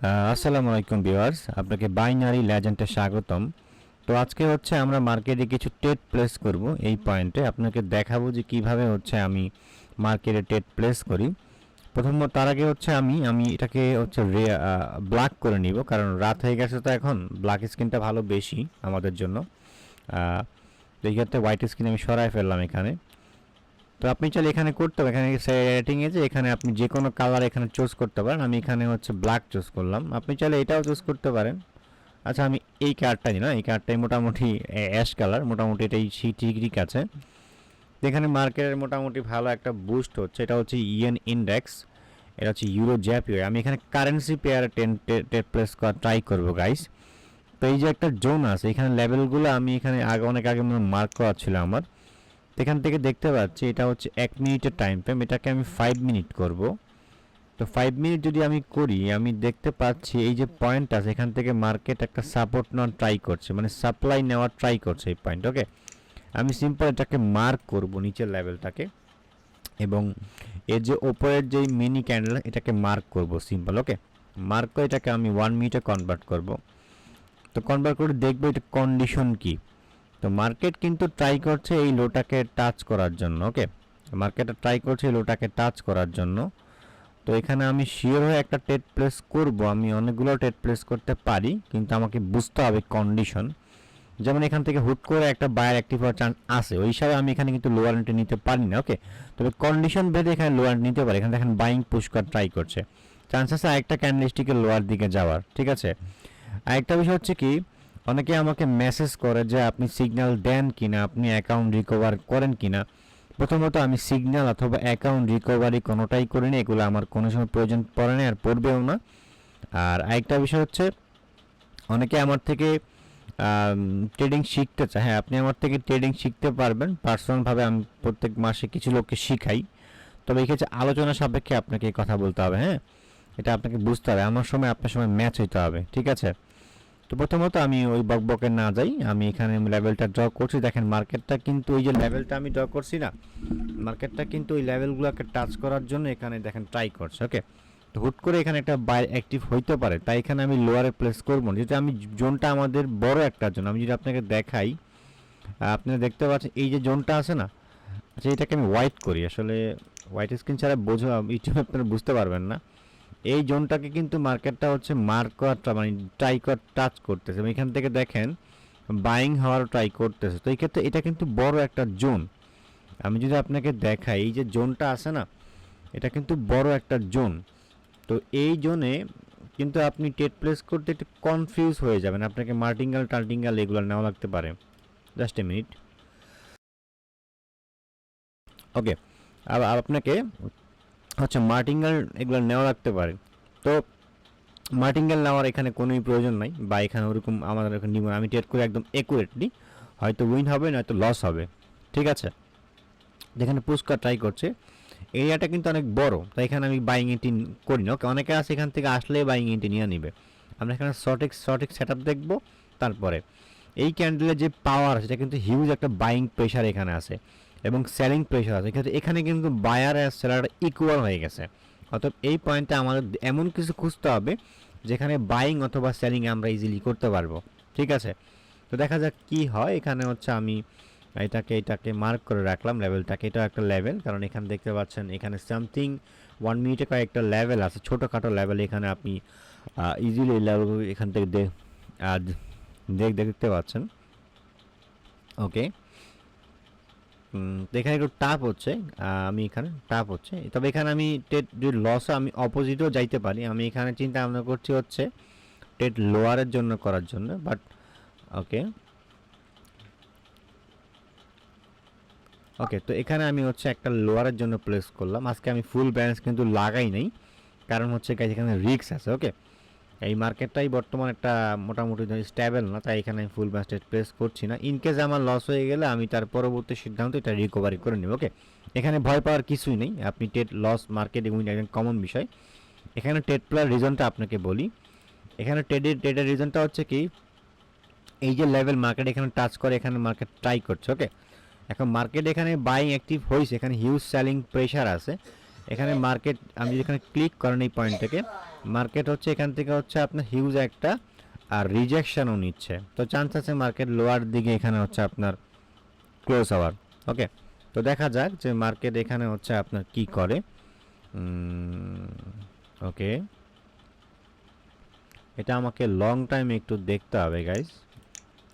আসসালামু আলাইকুম ভিউয়ার্স, আপনাকে বাইনারি লেজেন্ডে স্বাগতম। তো আজকে হচ্ছে আমরা মার্কেটে কিছু ট্রেড প্লেস করব। এই পয়েন্টে আপনাকে দেখাবো যে কিভাবে হচ্ছে আমি মার্কেটে ট্রেড প্লেস করি। প্রথমত তার আগে হচ্ছে আমি এটাকে হচ্ছে ব্ল্যাক করে নিব, কারণ রাত হয়ে গেছে, তো এখন ব্ল্যাক স্ক্রিনটা ভালো বেশি আমাদের জন্য। তো এই ক্ষেত্রে হোয়াইট স্ক্রিন আমি সরাই ফেললাম এখানে। তো আপনি চাইলে এখানে করতে পারেন, এখানে সেটিংয়ে যে এখানে আপনি যে কোনো কালার এখানে চুজ করতে পারেন। আমি এখানে হচ্ছে ব্ল্যাক চুজ করলাম, আপনি চাইলে এটাও চুজ করতে পারেন। আচ্ছা, আমি এই কার্ডটা নিই না, এই কার্ডটাই মোটামুটি অ্যাশ কালার, মোটামুটি এটাই ঠিক আছে। এখানে মার্কেটের মোটামুটি ভালো একটা বুস্ট হচ্ছে, এটা হচ্ছে ইএন ইন্ডেক্স, এটা হচ্ছে ইউরো জ্যাপিও। আমি এখানে কারেন্সি পেয়ারে টেট প্লেস করা ট্রাই করবো গাইস। তো এই যে একটা জোন আছে, এখানে লেভেলগুলো আমি এখানে অনেক আগে মার্ক করা ছিল আমার। এখান থেকে দেখতে পাচ্ছি এটা হচ্ছে 1 মিনিটের টাইম ফ্রেম, এটাকে আমি 5 মিনিট করব। তো 5 মিনিট যদি আমি করি, আমি দেখতে পাচ্ছি এই যে পয়েন্ট আছে, এখান থেকে মার্কেট একটা সাপোর্ট নেওয়ার ট্রাই করছে, মানে সাপ্লাই নেওয়ার ট্রাই করছে এই পয়েন্ট। ওকে, আমি সিম্পল এটাকে মার্ক করব নিচের লেভেলটাকে, এবং এর যে ওপরের যে মিনি ক্যান্ডেল এটাকে মার্ক করব সিম্পল। ওকে, মার্ক করে এটাকে আমি 1 মিনিটে কনভার্ট করব। তো কনভার্ট করে দেখবো এটা কন্ডিশন কি। তো মার্কেট কিন্তু ট্রাই করছে এই লোটাকে টাচ করার জন্য। ওকে, মার্কেট ট্রাই করছে এই লোটাকে টাচ করার জন্য। তো এখানে আমি শিওর হয়ে একটা ট্রেড প্লেস করব। আমি অনেকগুলো ট্রেড প্লেস করতে পারি, কিন্তু আমাকে বুঝতে হবে কন্ডিশন। যেমন এখান থেকে হুট করে একটা বায়ার অ্যাক্টিভ হওয়ার চান্স আছে, ওই হিসাবে আমি এখানে কিন্তু লোয়ার এন্ট্রি নিতে পারি না। ওকে, তবে কন্ডিশন ভেদে এখানে লোয়ার এন্ট্রি নিতে পারি। এখানে দেখেন বাইং পুশ করার ট্রাই করছে, চান্স আছে আরেকটা ক্যান্ডেলস্টিকের লোয়ার দিকে যাওয়ার। ঠিক আছে, আরেকটা বিষয় হচ্ছে কি, অনেকে আমাকে মেসেজ করে যে আপনি সিগন্যাল দেন কিনা, আপনি অ্যাকাউন্ট রিকভার করেন কিনা। প্রথমত আমি সিগন্যাল অথবা অ্যাকাউন্ট রিকভারি কোনোটাই করিনি, এগুলো আমার কোনো সময় প্রয়োজন পড়ে না আর পড়বেও না। আর আরেকটা বিষয় হচ্ছে, অনেকে আমার থেকে ট্রেডিং শিখতে চায়। হ্যাঁ, আপনি আমার থেকে ট্রেডিং শিখতে পারবেন পার্সোনালভাবে, আমি প্রত্যেক মাসে কিছু লোককে শিখাই। তবে এই ক্ষেত্রে আলোচনা সাপেক্ষে আপনাকে এই কথা বলতে হবে। হ্যাঁ, এটা আপনাকে বুঝতে হবে, আমার সময় আপনার সময় ম্যাচ হইতে হবে। ঠিক আছে, তো প্রথমত আমি ওই বকবকে না যাই, আমি এখানে লেভেলটা ড্র করছি। দেখেন মার্কেটটা কিন্তু ওই যে লেভেলটা আমি ড্র করছি না, মার্কেটটা কিন্তু ওই লেভেলগুলোকে টাচ করার জন্য এখানে দেখেন ট্রাই করছে। ওকে, তো হুট করে এখানে একটা বাই অ্যাক্টিভ হইতে পারে, তাই এখানে আমি লোয়ারে প্লেস করবো না। যেটা আমি জোনটা আমাদের বড় একটা জোন, আমি যদি আপনাকে দেখাই, আপনারা দেখতে পাচ্ছেন এই যে জোনটা আছে না। আচ্ছা, এটাকে আমি হোয়াইট করি, আসলে হোয়াইট স্ক্রিন ছাড়া বোঝা ইউটিউবে আপনারা বুঝতে পারবেন না। এই জোনটাকে কিন্তু মার্কেটটা হচ্ছে মার্ক করাটা মানে ট্রাই কর টাচ করতেছে, এবং এখান থেকে দেখেন বাইং হওয়ার ট্রাই করতেছে। তো এই ক্ষেত্রে এটা কিন্তু বড় একটা জোন। আমি যদি আপনাকে দেখাই, এই যে জোনটা আছে না, এটা কিন্তু বড় একটা জোন। তো এই জোনে কিন্তু আপনি ট্রেড প্লেস করতে একটু কনফিউজ হয়ে যাবেন, আপনাকে মার্টিঙ্গাল টার্টিঙ্গাল এগুলো নেওয়া লাগতে পারে। Just a minute. ওকে, আপনাকে হচ্ছে মার্টিঙ্গাল এগুলো নেওয়া লাগতে পারে। তো মার্টিঙ্গেল নেওয়ার এখানে কোনোই প্রয়োজন নাই, বা এখানে ওরকম আমাদের এখানে নিব। আমি ট্রেড করে একদম একুরেটলি, হয়তো উইন হবে নয়তো লস হবে। ঠিক আছে, যেখানে পুস্কার ট্রাই করছে, এরিয়াটা কিন্তু অনেক বড়, তাই এখানে আমি বাইং এন্ট্রি করি না। ওকে, অনেকে আছে এখান থেকে আসলে বাইং এন্ট্রি নিয়ে নিবে। আমরা এখানে সঠিক সেট আপ দেখবো। তারপরে এই ক্যান্ডেলের যে পাওয়ার আছে, এটা কিন্তু হিউজ একটা বাইং প্রেশার এখানে আছে, এবং সেলিং প্রেশার আছে। এখানে কিন্তু বায়ার আর সেলার ইকুয়াল হয়ে গেছে। অর্থাৎ এই পয়েন্টে আমাদের এমন কিছু খুঁজতে হবে যেখানে বাইং অথবা সেলিং আমরা ইজিলি করতে পারবো। ঠিক আছে, তো দেখা যাক কি হয়। এখানে হচ্ছে আমি এটাকে মার্ক করে রাখলাম লেভেলটাকে, এটাও একটা লেভেল, কারণ এখানে দেখতে পাচ্ছেন এখানে সামথিং 1 মিনিটে কয়েকটা লেভেল আছে, ছোটোখাটো লেভেল। এখানে আপনি ইজিলি লেভেল এখান থেকে দেখতে পাচ্ছেন। ওকে, তো এখানে একটু টাফ হচ্ছে, আমি এখানে টাফ হচ্ছে। তবে এখানে আমি টেট যদি লস আমি অপোজিটও যাইতে পারি। আমি এখানে চিন্তা ভাবনা করছি হচ্ছে টেট লোয়ারের জন্য করার জন্য, বাট ওকে ওকে তো এখানে আমি হচ্ছে একটা লোয়ারের জন্য প্লেস করলাম। আজকে আমি ফুল ব্যালেন্স কিন্তু লাগাই নাই, কারণ হচ্ছে এখানে রিস্ক আছে। ওকে, এই মার্কেটটাই বর্তমান একটা মোটামুটি স্টেবল না, তাই এখানে আমি ফুল ব্যালেন্স প্লেস করছি না। ইনকেস আমার লস হয়ে গেলে আমি তার পরবর্তী সিদ্ধান্ত এটা রিকভারি করে নেব। ওকে, এখানে ভয় পাওয়ার কিছুই নেই। আপনি ট্রেড লস মার্কেট উইন একদম কমন বিষয়। এখানে ট্রেড প্লেয়ার রিজনটা আপনাকে বলি। এখানে ট্রেডের রিজনটা হচ্ছে কি, এই যে লেভেল মার্কেট এখানে টাচ করে, এখানে মার্কেট ট্রাই করছে। ওকে, এখন মার্কেট এখানে বাইং অ্যাক্টিভ হয়েছে, এখানে হিউজ সেলিং প্রেশার আছে, এখানে মার্কেট আমি যেখানে ক্লিক করেন এই পয়েন্ট থেকে মার্কেট হচ্ছে এখান থেকে হচ্ছে আপনার হিউজ একটা আর রিজেকশনও নিচ্ছে, তো চান্স আছে মার্কেট লোয়ার দিকে এখানে হচ্ছে আপনার ক্লোজ হওয়ার। ওকে, তো দেখা যাক যে মার্কেট এখানে হচ্ছে আপনার কি করে। ওকে, এটা আমাকে লং টাইম একটু দেখতে হবে গাইস,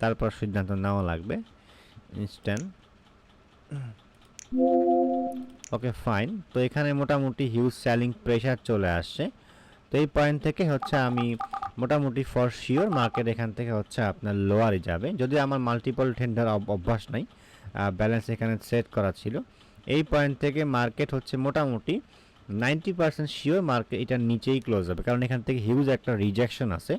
তারপর সিদ্ধান্ত নেওয়া লাগবে ইনস্ট্যান্ট। ওকে ফাইন, তো এখানে মোটামুটি হিউজ সেলিং প্রেশার চলে আসছে, তো এই পয়েন্ট থেকে হচ্ছে আমি মোটামুটি ফর শিওর মার্কেট এখান থেকে হচ্ছে আপনার লোয়ারে যাবে, যদি আমার মাল্টিপল টেন্ডার অভ্যাস নাই, ব্যালেন্স এখানে সেট করা ছিল। এই পয়েন্ট থেকে মার্কেট হচ্ছে মোটামুটি 90% শিওর মার্কেট এটার নিচেই ক্লোজ হবে, কারণ এখান থেকে হিউজ একটা রিজেকশন আছে।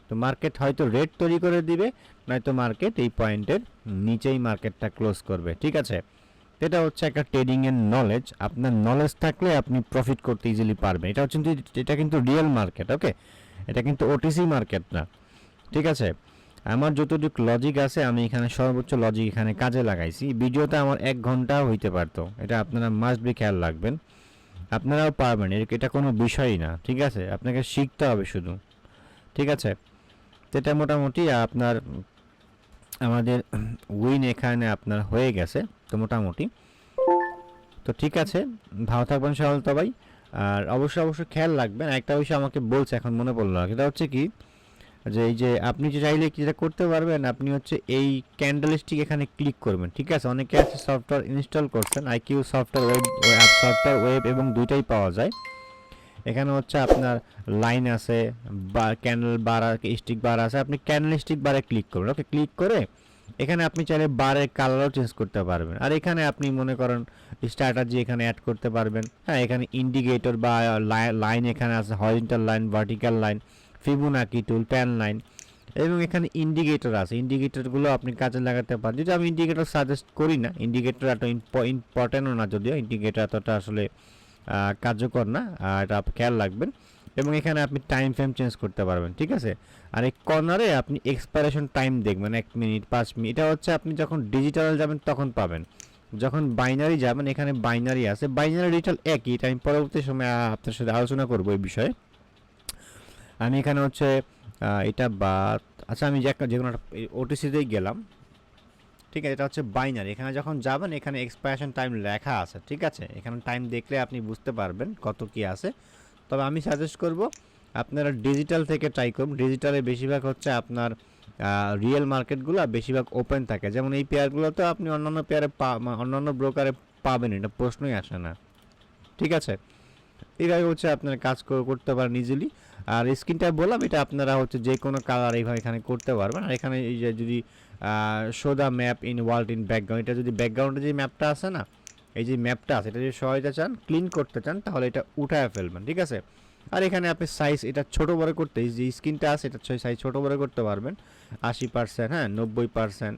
তো মার্কেট হয়তো রেট তৈরি করে দিবে, নয়তো মার্কেট এই পয়েন্টের নিচেই মার্কেটটা ক্লোজ করবে। ঠিক আছে, এটা হচ্ছে একটা ট্রেডিংয়ের নলেজ, আপনার নলেজ থাকলে আপনি প্রফিট করতে ইজিলি পারবেন। এটা হচ্ছে এটা কিন্তু রিয়েল মার্কেট। ওকে, এটা কিন্তু ওটিসি মার্কেট না। ঠিক আছে, আমার যতটুকু লজিক আছে আমি এখানে সর্বোচ্চ লজিক এখানে কাজে লাগাইছি। ভিডিওতে আমার 1 ঘন্টাও হইতে পারতো, এটা আপনারা মাস্ট বি খেয়াল রাখবেন, আপনারাও পারবেন, এটা কোনো বিষয়ই না। ঠিক আছে, আপনাকে শিখতে হবে শুধু। ঠিক আছে, এটা মোটামুটি আপনার আমাদের উইন এখানে আপনার হয়ে গেছে, তো মোটামুটি তো ঠিক আছে। ভালো থাকবেন সবাই সবাই, আর অবশ্যই খেয়াল রাখবেন। একটা বিষয় আমাকে বলছে এখন মনে পড়লো, এটা হচ্ছে কি যে এই যে আপনি যে চাইলে যেটা করতে পারবেন, আপনি হচ্ছে এই ক্যান্ডেলস্টিক এখানে ক্লিক করবেন। ঠিক আছে, অনেকে আছে সফটওয়্যার ইনস্টল করছেন, আইকিউ সফটওয়্যার ওয়েব এবং দুইটাই পাওয়া যায়। এখানে হচ্ছে আপনার লাইন আছে বা ক্যান্ডেল বার স্টিক বার আছে, আপনি ক্যান্ডেল স্টিক বারে ক্লিক করবেন। ওকে, ক্লিক করে এখানে আপনি চাইলে বারের কালারও চেঞ্জ করতে পারবেন, আর এখানে আপনি মনে করেন স্ট্র্যাটেজি এখানে অ্যাড করতে পারবেন। হ্যাঁ, এখানে ইন্ডিকেটর বা লাইন এখানে আছে, horizontal line, vertical line, Fibonacci tool, pan line, এবং এখানে ইন্ডিকেটর আছে। ইন্ডিকেটরগুলো আপনি কাজে লাগাতে পারেন, যদি আমি ইন্ডিকেটর সাজেস্ট করি না, ইন্ডিকেটর এত ইম্পর্টেন্টও না, যদিও ইন্ডিকেটর এতটা আসলে কার্যকর না, এটা খেয়াল রাখবেন। এবং এখানে আপনি টাইম ফ্রেম চেঞ্জ করতে পারবেন। ঠিক আছে, আর এই কর্নারে আপনি এক্সপায়ারেশন টাইম দেখবেন, 1 মিনিট, 5 মিনিট। এটা হচ্ছে আপনি যখন ডিজিটাল যাবেন তখন পাবেন, যখন বাইনারি যাবেন এখানে বাইনারি আছে, বাইনারি ডিজিটাল একই। এটা আমি পরবর্তী সময় আপনার সাথে আলোচনা করবো এই বিষয়ে। আমি এখানে হচ্ছে এটা বা আচ্ছা, আমি যে কোনো একটা ওটিসিতেই গেলাম। ঠিক আছে, এটা হচ্ছে বাইনারি, এখানে যখন যাবেন এখানে এক্সপায়ারেশন টাইম লেখা আছে। ঠিক আছে, এখানে টাইম দেখলে আপনি বুঝতে পারবেন কত কি আছে। তবে আমি সাজেস্ট করব আপনারা ডিজিটাল থেকে ট্রাই করুন। ডিজিটালে বেশিরভাগ হচ্ছে আপনার রিয়েল মার্কেটগুলো বেশিরভাগ ওপেন থাকে, যেমন এই পেয়ারগুলো তো আপনি অন্যান্য পেয়ারে অন্যান্য ব্রোকারে পাবেন, এটা প্রশ্নই আসে না। ঠিক আছে, এইভাবে হচ্ছে আপনারা কাজ করতে পারেন ইজিলি। আর স্ক্রিনটা বললাম, এটা আপনারা হচ্ছে যে কোনো কালার এইভাবে এখানে করতে পারবেন। আর এখানে এই যে যদি show the map in world in background, এটা যদি ব্যাকগ্রাউন্ডে যে ম্যাপটা আছে না, এই যে ম্যাপটা আছে, এটা যদি সহায়তা চান, ক্লিন করতে চান, তাহলে এটা উঠায় ফেলবেন। ঠিক আছে, আর এখানে আপনি সাইজ এটা ছোটো বড়ো করতে, যে স্ক্রিনটা আছে এটা সাইজ ছোটো বড়ো করতে পারবেন, 80%, হ্যাঁ 90%,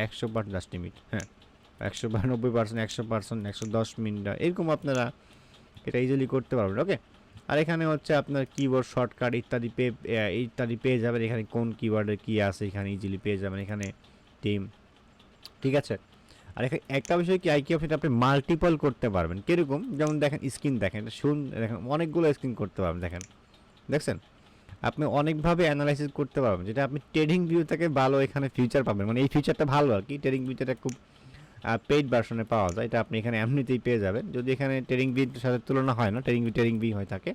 100%, জাস্ট লিমিট, হ্যাঁ 90%, 100%, 110 মিনিট, এরকম আপনারা এটা ইজিলি করতে পারবেন। ওকে, আর এখানে হচ্ছে আপনার কিবোর্ড শর্টকাট ইত্যাদি পেয়ে যাবেন। এখানে কোন কিওয়ার্ডের কী আছে এখানে ইজিলি পেয়ে যাবেন, এখানে টিম। ঠিক আছে, আর এখানে একটা বিষয় কি, আইকিউ অপশন আপনি মাল্টিপল করতে পারবেন। কীরকম, যেমন দেখেন স্ক্রিন, দেখেন দেখেন অনেকগুলো স্ক্রিন করতে পারবেন। দেখছেন, আপনি অনেকভাবে অ্যানালাইসিস করতে পারবেন, যেটা আপনি ট্রেডিং ভিউ থেকে ভালো এখানে ফিচার পাবেন। মানে এই ফিচারটা ভালো আর কি, ট্রেডিং ভিউটা খুব পেইড ভার্সনে পাওয়া যায়, এটা আপনি এখানে এমনিতেই পেয়ে যাবেন। যদি এখানে ট্রেডিং ভিউর সাথে তুলনা হয় না, ট্রেডিং ভিউ হয়ে থাকে,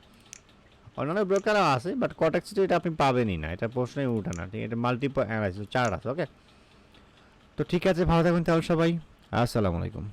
অন্যান্য ব্রোকারও আছে, বাট কটেক্সে এটা আপনি পাবেনই না, এটা প্রশ্নই উঠে না। ঠিক, এটা মাল্টিপল অ্যানালাইসিস চার্ট আছে। ওকে, তো ঠিক আছে, ভালো থাকবেন তাহলে সবাই, আসসালামু আলাইকুম।